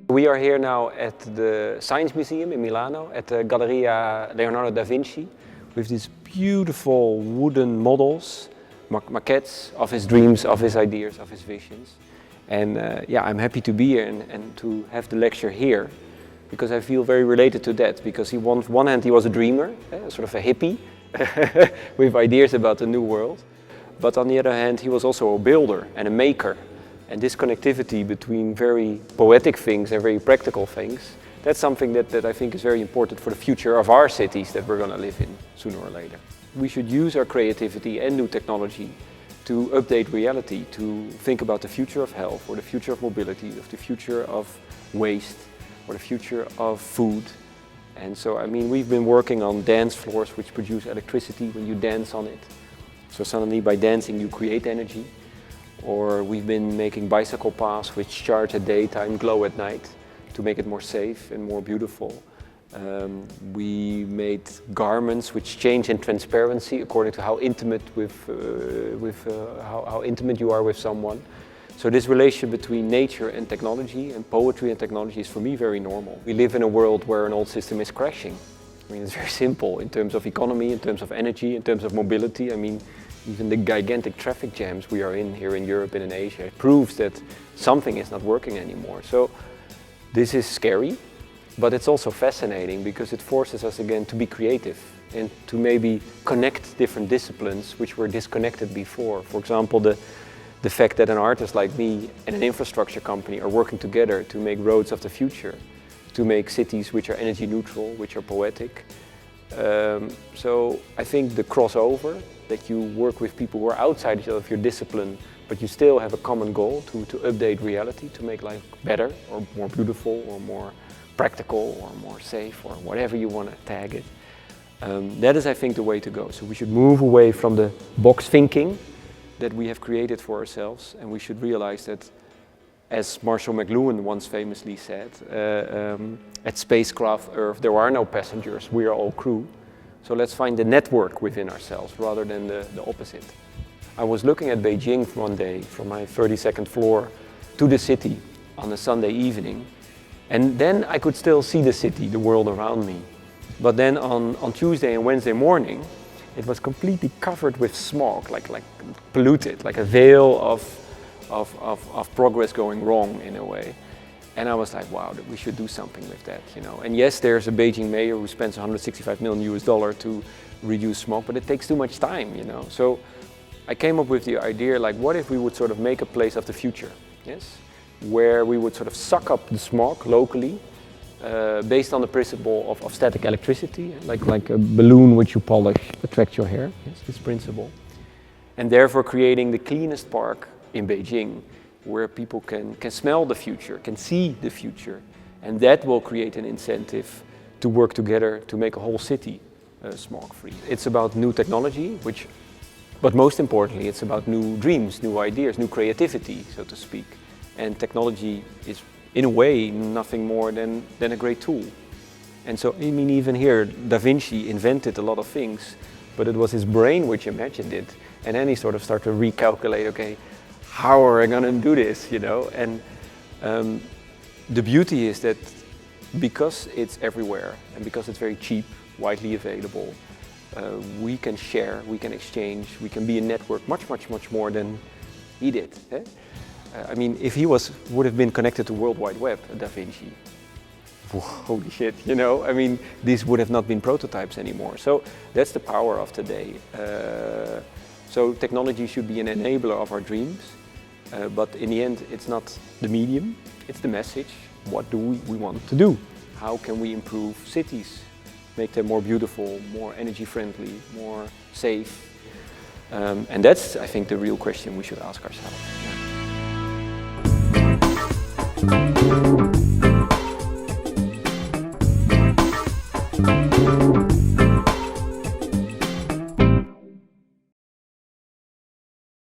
We are here now at the Science Museum in Milano, at the Galleria Leonardo da Vinci, with these beautiful wooden models, maquettes of his dreams, of his ideas, of his visions. And yeah, I'm happy to be here and to have the lecture here, because I feel very related to that, because on one hand he was a dreamer, sort of a hippie, with ideas about the new world. But on the other hand, he was also a builder and a maker. And this connectivity between very poetic things and very practical things, that's something that I think is very important for the future of our cities that we're going to live in sooner or later. We should use our creativity and new technology to update reality, to think about the future of health, or the future of mobility, of the future of waste, or the future of food. And so, I mean, we've been working on dance floors which produce electricity when you dance on it. So suddenly by dancing you create energy. Or we've been making bicycle paths which charge at daytime, glow at night, to make it more safe and more beautiful. We made garments which change in transparency according to how intimate how intimate you are with someone. So this relation between nature and technology, and poetry and technology, is for me very normal. We live in a world where an old system is crashing. I mean, it's very simple in terms of economy, in terms of energy, in terms of mobility. I mean, even the gigantic traffic jams we are in here in Europe and in Asia proves that something is not working anymore. So this is scary, but it's also fascinating because it forces us again to be creative and to maybe connect different disciplines which were disconnected before. For example, the fact that an artist like me and an infrastructure company are working together to make roads of the future, to make cities which are energy neutral, which are poetic. So I think the crossover, that you work with people who are outside of your discipline, but you still have a common goal to update reality, to make life better or more beautiful or more practical or more safe or whatever you want to tag it. That is, I think, the way to go. So we should move away from the box thinking that we have created for ourselves, and we should realize that, as Marshall McLuhan once famously said, at spacecraft Earth there are no passengers, we are all crew. So let's find the network within ourselves rather than the opposite. I was looking at Beijing one day from my 32nd floor to the city on a Sunday evening, and then I could still see the city, the world around me. But then on Tuesday and Wednesday morning, it was completely covered with smog, like polluted, like a veil of progress going wrong in a way. And I was like, wow, we should do something with that, you know. And yes, there's a Beijing mayor who spends $165 million to reduce smoke, but it takes too much time, you know. So I came up with the idea, like, what if we would sort of make a place of the future, yes? Where we would sort of suck up the smog locally, based on the principle of static electricity, like a balloon which you polish attracts your hair, yes, this principle. And therefore creating the cleanest park in Beijing, where people can smell the future, can see the future, and that will create an incentive to work together to make a whole city smog-free. It's about new technology, but most importantly, it's about new dreams, new ideas, new creativity, so to speak. And technology is, in a way, nothing more than a great tool. And so, I mean, even here, Da Vinci invented a lot of things, but it was his brain which imagined it, and then he sort of started to recalculate, okay, how are I going to do this, you know? And the beauty is that because it's everywhere and because it's very cheap, widely available, we can share, we can exchange, we can be a network much more than he did. Eh? I mean, if he would have been connected to World Wide Web, Da Vinci, holy shit, you know? I mean, these would have not been prototypes anymore. So that's the power of today. So technology should be an enabler of our dreams. But in the end, it's not the medium, it's the message. What do we want to do? How can we improve cities? Make them more beautiful, more energy friendly, more safe? And that's, I think, the real question we should ask ourselves. Yeah.